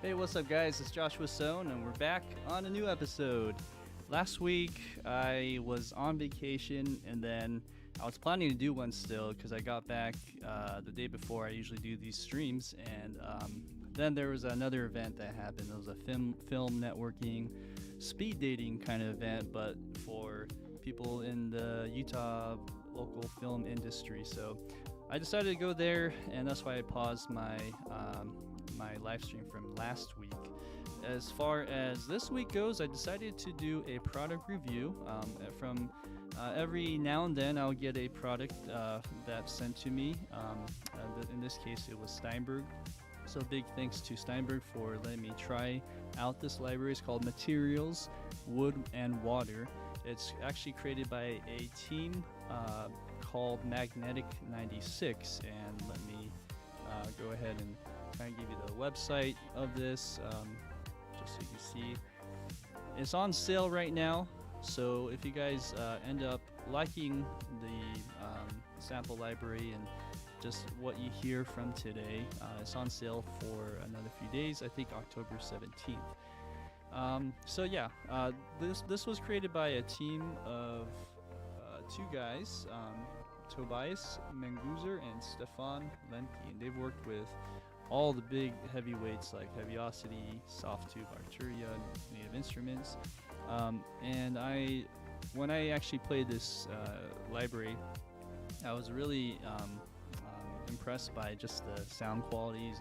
Hey, what's up, guys? It's Joshua Sohn, and we're back on a new episode. Last week, I was on vacation, and then I was planning to do one still because I got back the day before. I usually do these streams, and then there was another event that happened. It was a film networking, speed dating kind of event, but for people in the Utah local film industry. So I decided to go there, and that's why I paused my live stream from last week. As far as this week goes, I decided to do a product review. From every now and then, I'll get a product that's sent to me. In this case, it was Steinberg. So big thanks to Steinberg for letting me try out this library. It's called Materials, Wood, and Water. It's actually created by a team called Magnetic 96, and let me go ahead and kind of give you the website of this, just so you can see. It's on sale right now, so if you guys end up liking the sample library and just what you hear from today, it's on sale for another few days, I think October 17th. So yeah, this was created by a team of two guys, Tobias Menguzer and Stefan Lemke, and they've worked with all the big heavyweights like Heaviosity, Soft Tube, Arturia, Native Instruments. And when I actually played this library, I was really impressed by just the sound qualities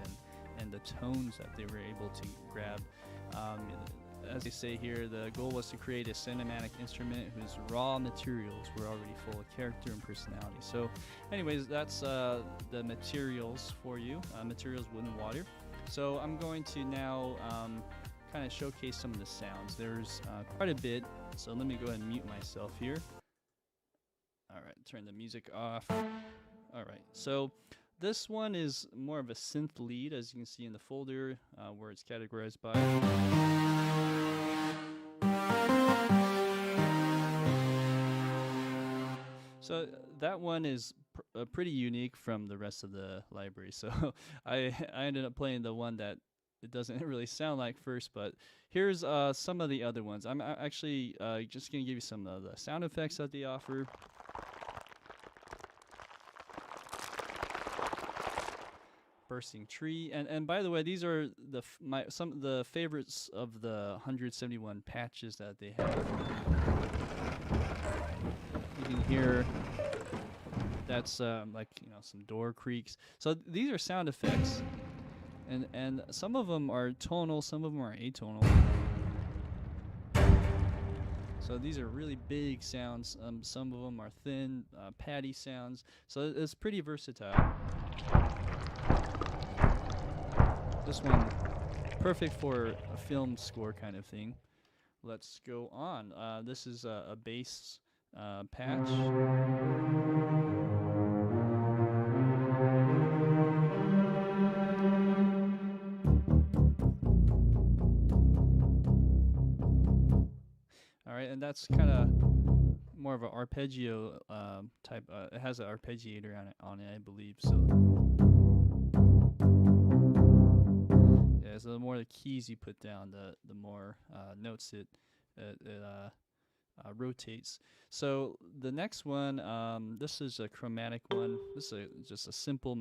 and the tones that they were able to grab. As they say here, the goal was to create a cinematic instrument whose raw materials were already full of character and personality. So anyways, that's the materials for you, Materials, Wood, and Water. So I'm going to now kind of showcase some of the sounds. There's quite a bit, so let me go ahead and mute myself here. All right, turn the music off. All right, so this one is more of a synth lead, as you can see in the folder where it's categorized by. So that one is pretty unique from the rest of the library. So I ended up playing the one that it doesn't really sound like first, but here's some of the other ones. I'm actually just going to give you some of the sound effects that they offer. Bursting tree, and by the way, these are some of the favorites of the 171 patches that they have. You can hear that's like some door creaks. So these are sound effects, and some of them are tonal, some of them are atonal. So these are really big sounds. Some of them are thin, patty sounds. So it's pretty versatile. This one, perfect for a film score kind of thing. Let's go on. This is a bass patch. All right, and that's kind of more of an arpeggio type. It has an arpeggiator on it, I believe. So. So the more the keys you put down, the more notes it rotates. So the next one, this is a chromatic one. This is just a simple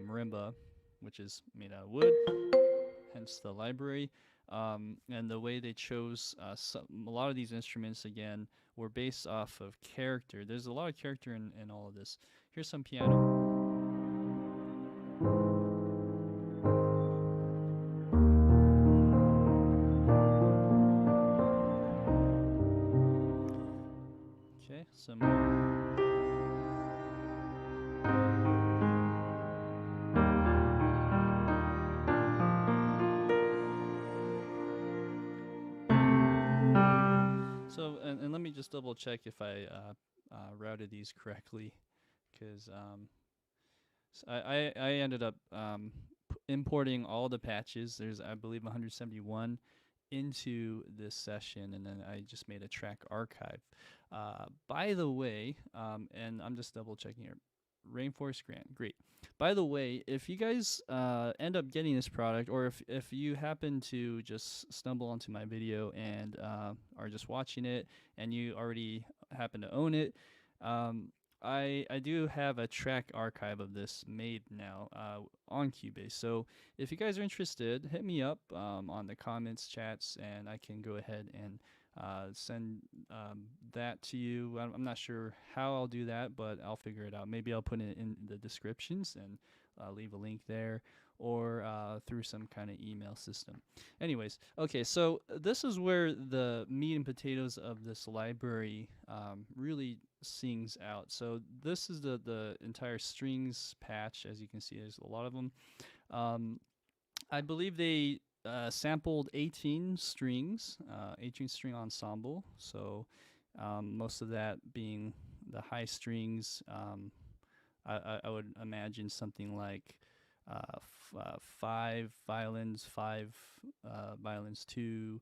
marimba, which is made out of wood, hence the library. And the way they chose a lot of these instruments, again, were based off of character. There's a lot of character in all of this. Here's some piano. Some so and let me just double check if I routed these correctly, because I ended up importing all the patches. There's, I believe, 171 into this session, and then I just made a track archive. By the way, and I'm just double checking here, Rainforest Grant, great. By the way, if you guys end up getting this product, or if you happen to just stumble onto my video and are just watching it and you already happen to own it, I do have a track archive of this made now on Cubase. So if you guys are interested, hit me up on the comments, chats, and I can go ahead and send that to you. I'm not sure how I'll do that, but I'll figure it out. Maybe I'll put it in the descriptions and leave a link there, or through some kind of email system. Anyways, okay, so this is where the meat and potatoes of this library really sings out. So this is the entire strings patch. As you can see, there's a lot of them. I believe they sampled 18 strings, 18 string ensemble. So most of that being the high strings. I would imagine something like 5 violins, 5 violins, 2,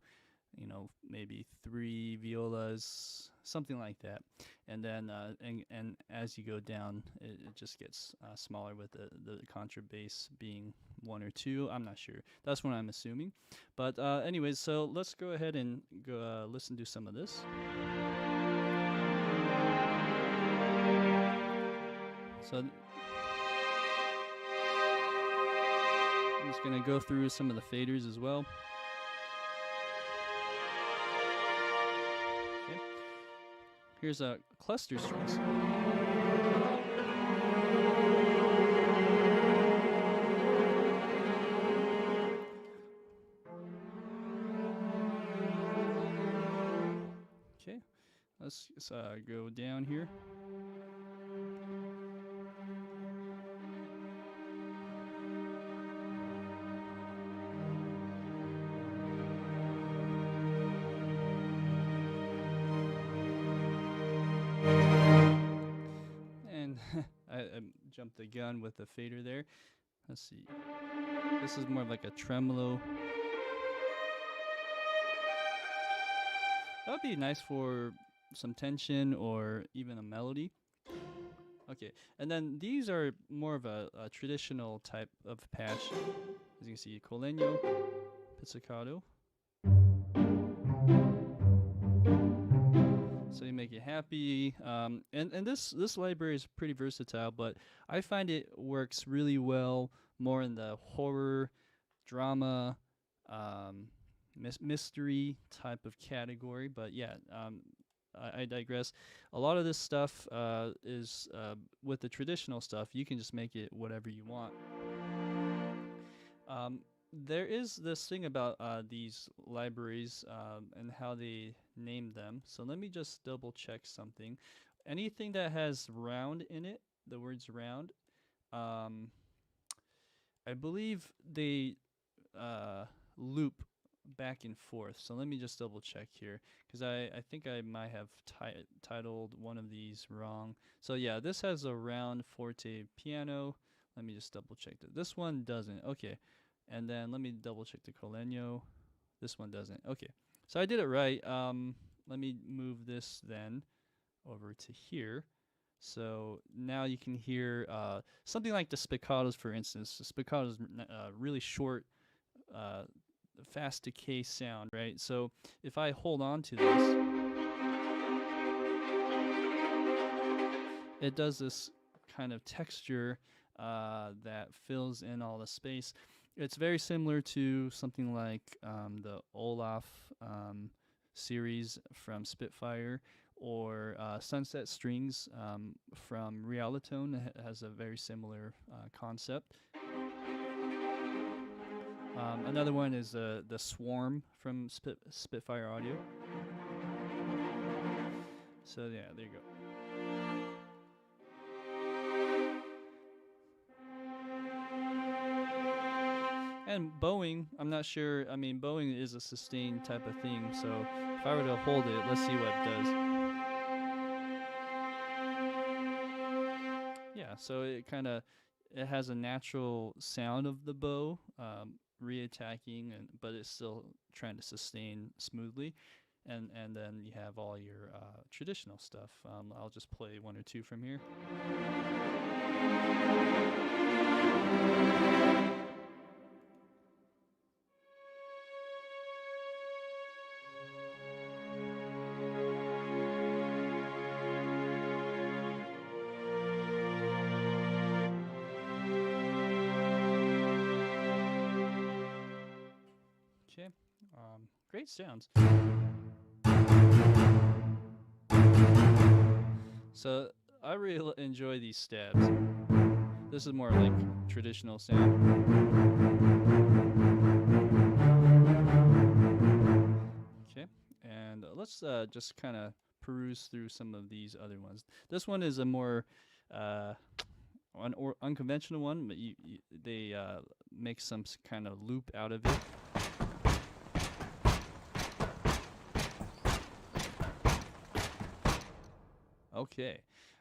maybe 3 violas, something like that. And then and as you go down, it just gets smaller, with the contrabass being 1 or 2. I'm not sure. That's what I'm assuming. But anyways, so let's go ahead and go listen to some of this. So I'm just going to go through some of the faders as well. Okay. Here's a cluster strings. Okay, let's go down here. And I jumped the gun with the fader there. Let's see. This is more of like a tremolo. That would be nice for some tension or even a melody. Okay, and then these are more of a traditional type of patch. As you can see, Colegno, pizzicato. So you make it happy, and this library is pretty versatile, but I find it works really well more in the horror, drama, mystery type of category. But yeah, I digress. A lot of this stuff is with the traditional stuff. You can just make it whatever you want. There is this thing about these libraries and how they name them. So let me just double check something. Anything that has round in it, the words round, I believe they loop back and forth. So let me just double check here, because I think I might have titled one of these wrong. So yeah, this has a round forte piano. Let me just double check that. This one doesn't. Okay. And then let me double check the Colegno. This one doesn't. Okay, so I did it right. Let me move this then over to here. So now you can hear something like the spiccatos, for instance. The spiccato is really short, fast decay sound, right? So if I hold on to this, it does this kind of texture that fills in all the space. It's very similar to something like the Olaf series from Spitfire, or Sunset Strings from Realitone. It has a very similar concept. Another one is the Swarm from Spitfire Audio. So yeah, there you go. And bowing, I'm not sure. I mean, bowing is a sustained type of thing. So if I were to hold it, let's see what it does. Yeah, so it has a natural sound of the bow reattacking, but it's still trying to sustain smoothly. and then you have all your traditional stuff. I'll just play one or two from here. Okay, great sounds. So I really enjoy these stabs. This is more like traditional sound. Okay, and let's just kind of peruse through some of these other ones. This one is a more unconventional one, but they make some kind of loop out of it. Okay.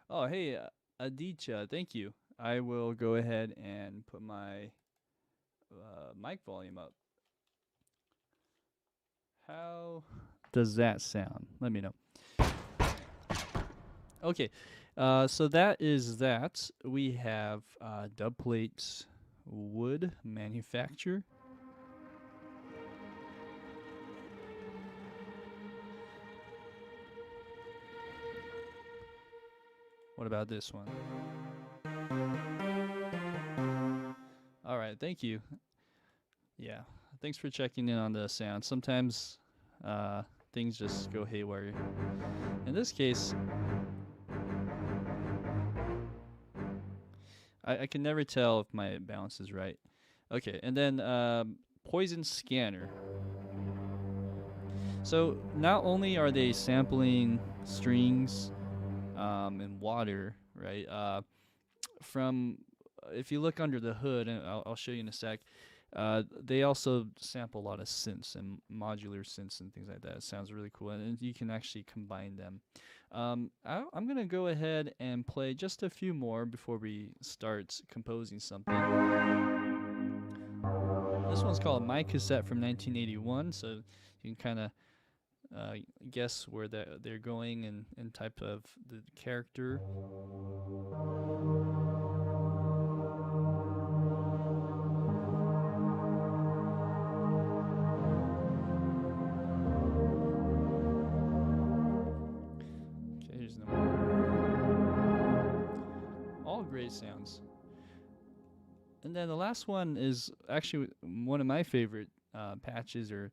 Oh, hey, Aditya, thank you. I will go ahead and put my mic volume up. How does that sound? Let me know. Okay, so that is that. We have dub plates, wood manufacture. What about this one? All right, thank you. Yeah, thanks for checking in on the sound. Sometimes things just go haywire. In this case, I can never tell if my balance is right. Okay, and then poison scanner. So not only are they sampling strings and water, right? From if you look under the hood, and I'll show you in a sec, they also sample a lot of synths and modular synths and things like that. It sounds really cool, and you can actually combine them. I'm going to go ahead and play just a few more before we start composing something. This one's called My Cassette from 1981, so you can kind of guess where they're going and type of the character. Okay, here's another one. All great sounds. And then the last one is actually one of my favorite patches or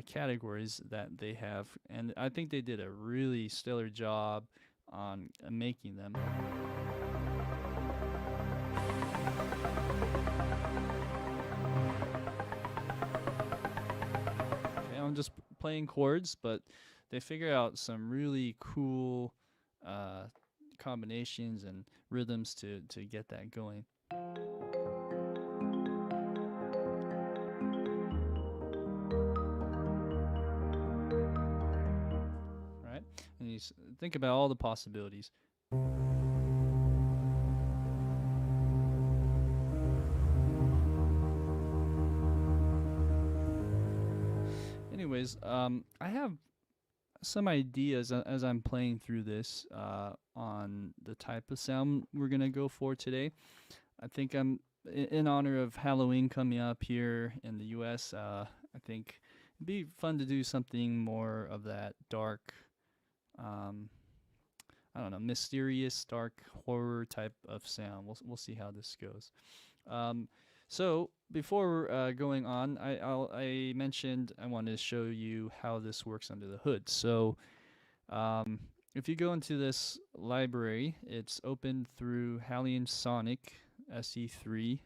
categories that they have, and I think they did a really stellar job on making them. Okay, I'm just playing chords, but they figure out some really cool combinations and rhythms to get that going. Right? And you think about all the possibilities. Anyways, I have some ideas as I'm playing through this on the type of sound we're gonna go for today. I think I'm in honor of Halloween coming up here in the U.S. I think it'd be fun to do something more of that dark, I don't know, mysterious, dark horror type of sound. We'll see how this goes. So before going on, I mentioned I wanted to show you how this works under the hood. So if you go into this library, it's opened through Halion Sonic SE3.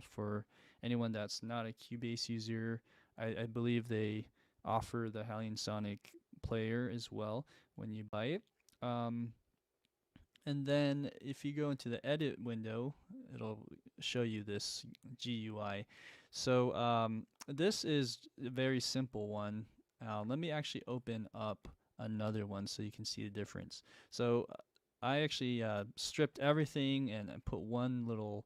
For anyone that's not a Cubase user, I believe they offer the Halion Sonic player as well when you buy it. And then if you go into the edit window, it'll show you this GUI. So this is a very simple one. Let me actually open up another one so you can see the difference. So I actually stripped everything and put one little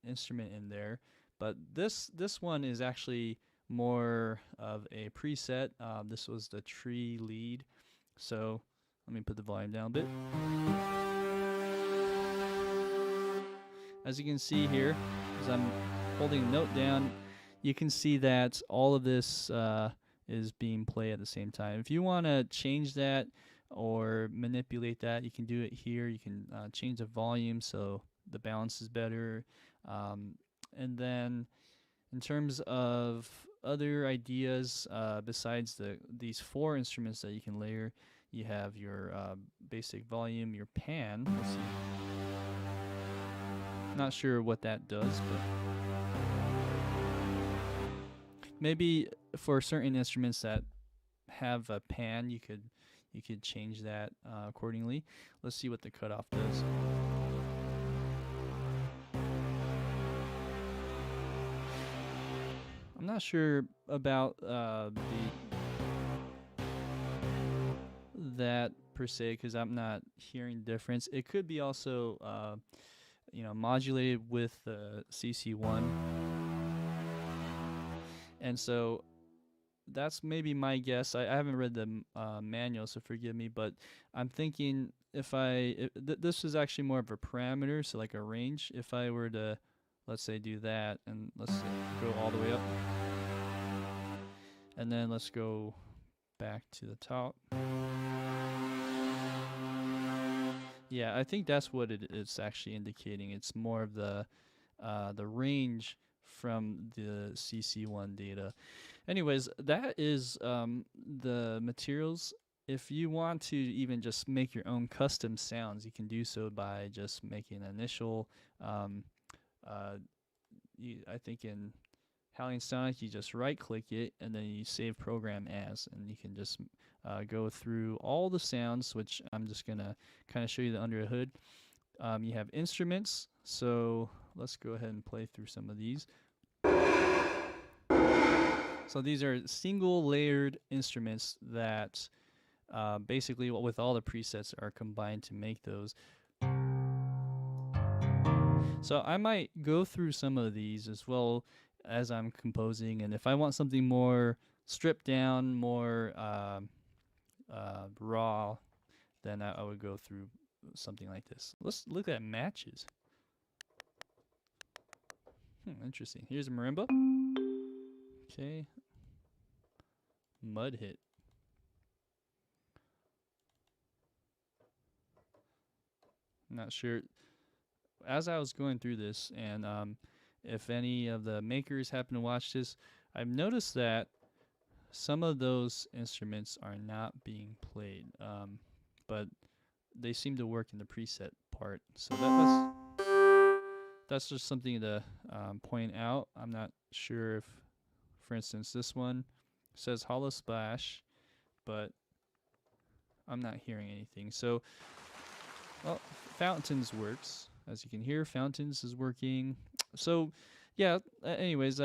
instrument in there. But this one is actually more of a preset. This was the tree lead. So let me put the volume down a bit. As you can see here, as I'm holding a note down, you can see that all of this is being played at the same time. If you want to change that or manipulate that, you can do it here. You can change the volume so the balance is better. And then in terms of other ideas, besides these 4 instruments that you can layer, you have your basic volume, your pan. Let's see. Not sure what that does, but maybe for certain instruments that have a pan, you could change that accordingly. Let's see what the cutoff does. I'm not sure about that per se, because I'm not hearing difference. It could be also modulated with the CC1, and so that's maybe my guess. I haven't read the manual, so forgive me, but I'm thinking if this is actually more of a parameter, so like a range. If I were to, let's say, do that, and let's say go all the way up, and then let's go back to the top. Yeah, I think that's what it's actually indicating. It's more of the range from the CC1 data. Anyways, that is the materials. If you want to even just make your own custom sounds, you can do so by just making an initial. I think in Howling Sonic, you just right-click it, and then you save program as, and you can just go through all the sounds, which I'm just going to kind of show you the under the hood. You have instruments, so let's go ahead and play through some of these. So these are single layered instruments that basically with all the presets are combined to make those. So I might go through some of these as well as I'm composing, and if I want something more stripped down, more raw, then I would go through something like this. Let's look at matches. Interesting. Here's a marimba. Okay. Mud hit. Not sure. As I was going through this, and if any of the makers happen to watch this, I've noticed that some of those instruments are not being played, but they seem to work in the preset part. So that's just something to point out. I'm not sure if, for instance, this one says hollow splash, but I'm not hearing anything. So, well, Fountains works. As you can hear, Fountains is working. So, yeah, anyways,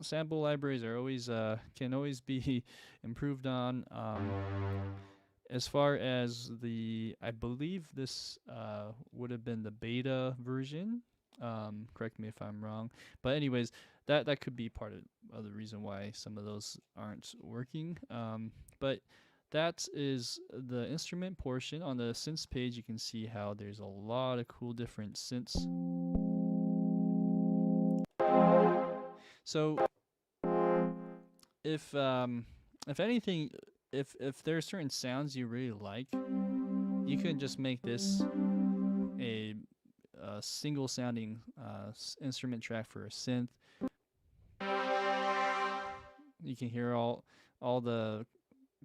sample libraries are always can always be improved on. As far as I believe this would have been the beta version. Correct me if I'm wrong. But anyways, that could be part of the reason why some of those aren't working. But that is the instrument portion. On the synths page, you can see how there's a lot of cool different synths. So if anything, if there are certain sounds you really like, you can just make this a single sounding instrument track for a synth. You can hear all the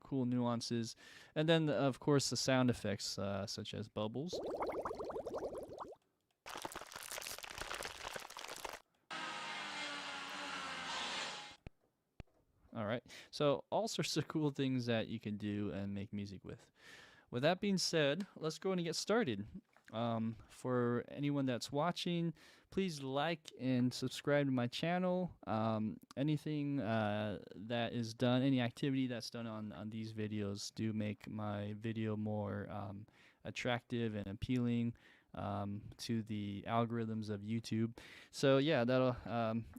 cool nuances, and then of course the sound effects such as bubbles. All right, so all sorts of cool things that you can do and make music with. With that being said, let's go and get started. For anyone that's watching, please like and subscribe to my channel. Anything that is done, any activity that's done on these videos do make my video more attractive and appealing. to the algorithms of YouTube. So yeah, that'll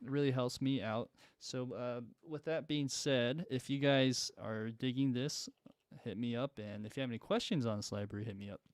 really helps me out. So with that being said, if you guys are digging this, hit me up, and if you have any questions on this library, hit me up.